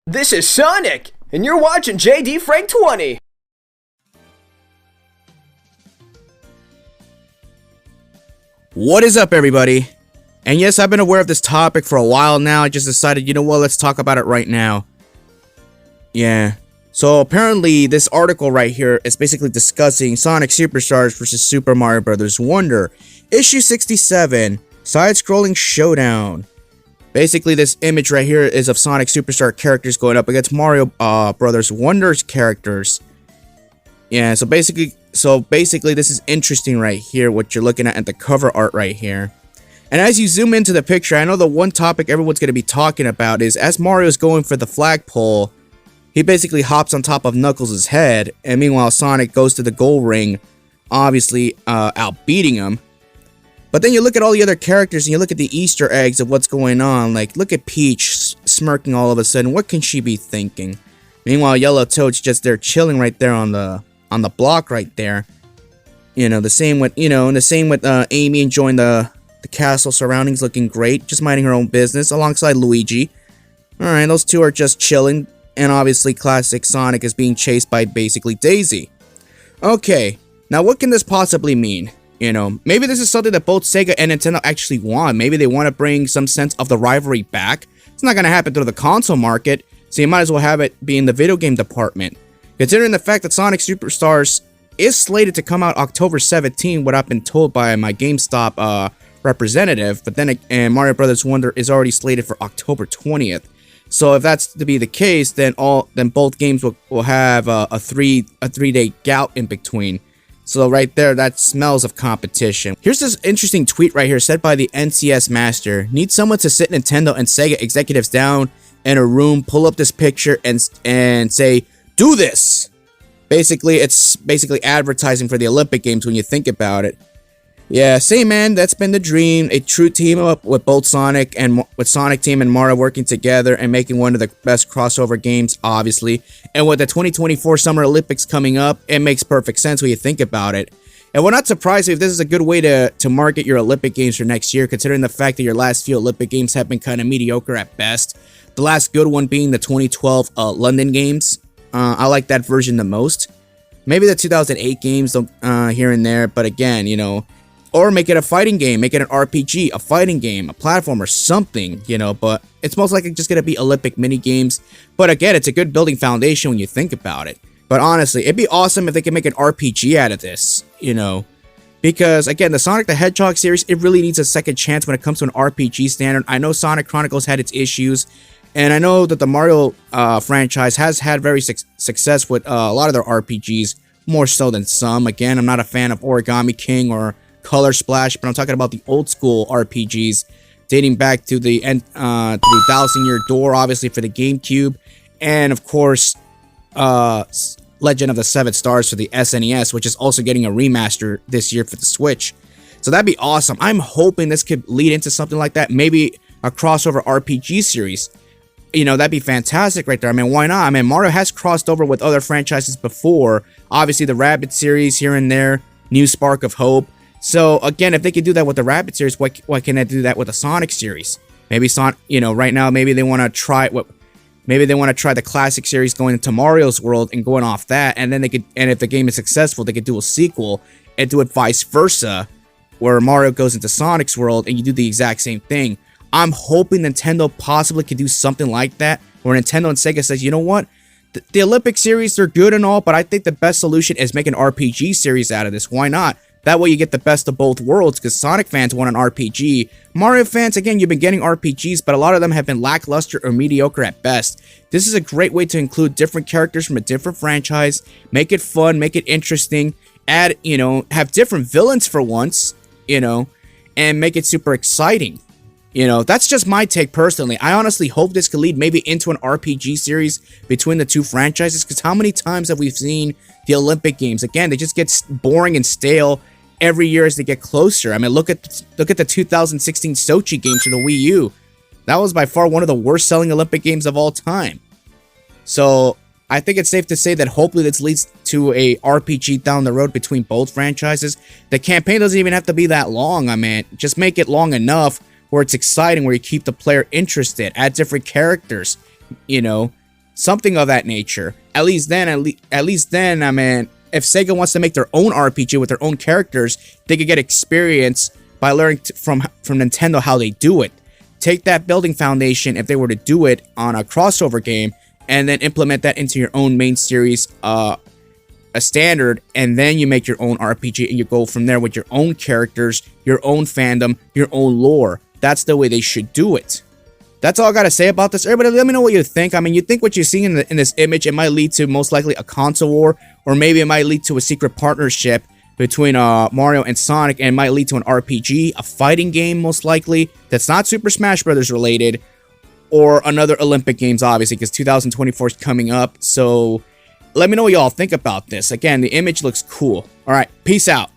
This is Sonic, and you're watching JD Frank 20. What is up, everybody? And yes, I've been aware of this topic for a while now. I just decided, you know what, let's talk about it right now. Yeah. So apparently this article right here is basically discussing Sonic Superstars versus Super Mario Bros. Wonder. Issue 67, Side-Scrolling Showdown. Basically, this image right here is of Sonic Superstar characters going up against Mario Brothers Wonder's characters. Yeah, so basically this is interesting right here, what you're looking at the cover art right here. And as you zoom into the picture, I know the one topic everyone's going to be talking about is as Mario's going for the flagpole, he basically hops on top of Knuckles' head, and meanwhile Sonic goes to the goal ring, obviously outbeating him. But then you look at all the other characters and you look at the Easter eggs of what's going on. Like, look at Peach smirking all of a sudden. What can she be thinking? Meanwhile, Yellow Toad's just there chilling right there on the block right there. You know, the same with Amy enjoying the castle surroundings, looking great, just minding her own business alongside Luigi. All right, those two are just chilling, and obviously classic Sonic is being chased by basically Daisy. Okay, now what can this possibly mean? You know, maybe this is something that both Sega and Nintendo actually want. Maybe they want to bring some sense of the rivalry back. It's not going to happen through the console market, so you might as well have it be in the video game department. Considering the fact that Sonic Superstars is slated to come out October 17, what I've been told by my GameStop representative, but then Mario Bros. Wonder is already slated for October 20th. So if that's to be the case, then both games will have a three-day gout in between. So right there, that smells of competition. Here's this interesting tweet right here said by the NCS Master. Need someone to sit Nintendo and Sega executives down in a room, pull up this picture and say, do this. Basically, it's advertising for the Olympic Games when you think about it. Yeah, say man, that's been the dream. A true team up with both Sonic Team and Mario working together and making one of the best crossover games, obviously. And with the 2024 Summer Olympics coming up, it makes perfect sense when you think about it. And we're not surprised if this is a good way to market your Olympic Games for next year, considering the fact that your last few Olympic Games have been kind of mediocre at best. The last good one being the 2012 London Games. I like that version the most. Maybe the 2008 games here and there, but again, you know, or make it a fighting game, make it an RPG, a fighting game, a platform or something, you know, but it's most likely just going to be Olympic mini games. But again, it's a good building foundation when you think about it. But honestly, it'd be awesome if they could make an RPG out of this, you know, because again, the Sonic the Hedgehog series, it really needs a second chance when it comes to an RPG standard. I know Sonic Chronicles had its issues, and I know that the Mario franchise has had very success with a lot of their RPGs, more so than some. Again, I'm not a fan of Origami King or Color Splash, but I'm talking about the old school RPGs dating back to the Thousand Year Door, obviously for the GameCube, and of course Legend of the Seven Stars for the SNES, which is also getting a remaster this year for the Switch. So that'd be awesome. I'm hoping this could lead into something like that, maybe a crossover RPG series. You know, that'd be fantastic right there. I mean, why not? I mean, Mario has crossed over with other franchises before, obviously the Rabbids series here and there, New Spark of Hope. So again, if they could do that with the Rabbids series, why can't they do that with the Sonic series? Maybe Sonic, you know, right now maybe they want to try the classic series going into Mario's world and going off that, and then they could, and if the game is successful, they could do a sequel and do it vice versa, where Mario goes into Sonic's world and you do the exact same thing. I'm hoping Nintendo possibly could do something like that, where Nintendo and Sega says, you know what, the Olympic series, they're good and all, but I think the best solution is make an RPG series out of this. Why not? That way you get the best of both worlds, because Sonic fans want an RPG. Mario fans, again, you've been getting RPGs, but a lot of them have been lackluster or mediocre at best. This is a great way to include different characters from a different franchise, make it fun, make it interesting, add, you know, have different villains for once, you know, and make it super exciting. You know, that's just my take personally. I honestly hope this could lead maybe into an RPG series between the two franchises, because how many times have we seen the Olympic Games? Again, they just get boring and stale every year as they get closer. I mean, look at the 2016 Sochi games for the Wii U. That was by far one of the worst selling Olympic games of all time. So I think it's safe to say that hopefully this leads to a RPG down the road between both franchises. The campaign doesn't even have to be that long. I mean, just make it long enough where it's exciting, where you keep the player interested, add different characters, you know, something of that nature. At least then, I mean, if Sega wants to make their own RPG with their own characters, they could get experience by learning from Nintendo how they do it. Take that building foundation if they were to do it on a crossover game, and then implement that into your own main series, a standard, and then you make your own RPG and you go from there with your own characters, your own fandom, your own lore. That's the way they should do it. That's all I gotta say about this. Everybody, let me know what you think. I mean, you think what you're seeing in this image, it might lead to most likely a console war, or maybe it might lead to a secret partnership between Mario and Sonic, and it might lead to an RPG, a fighting game most likely, that's not Super Smash Bros. Related, or another Olympic Games, obviously, because 2024 is coming up. So let me know what y'all think about this. Again, the image looks cool. All right, peace out.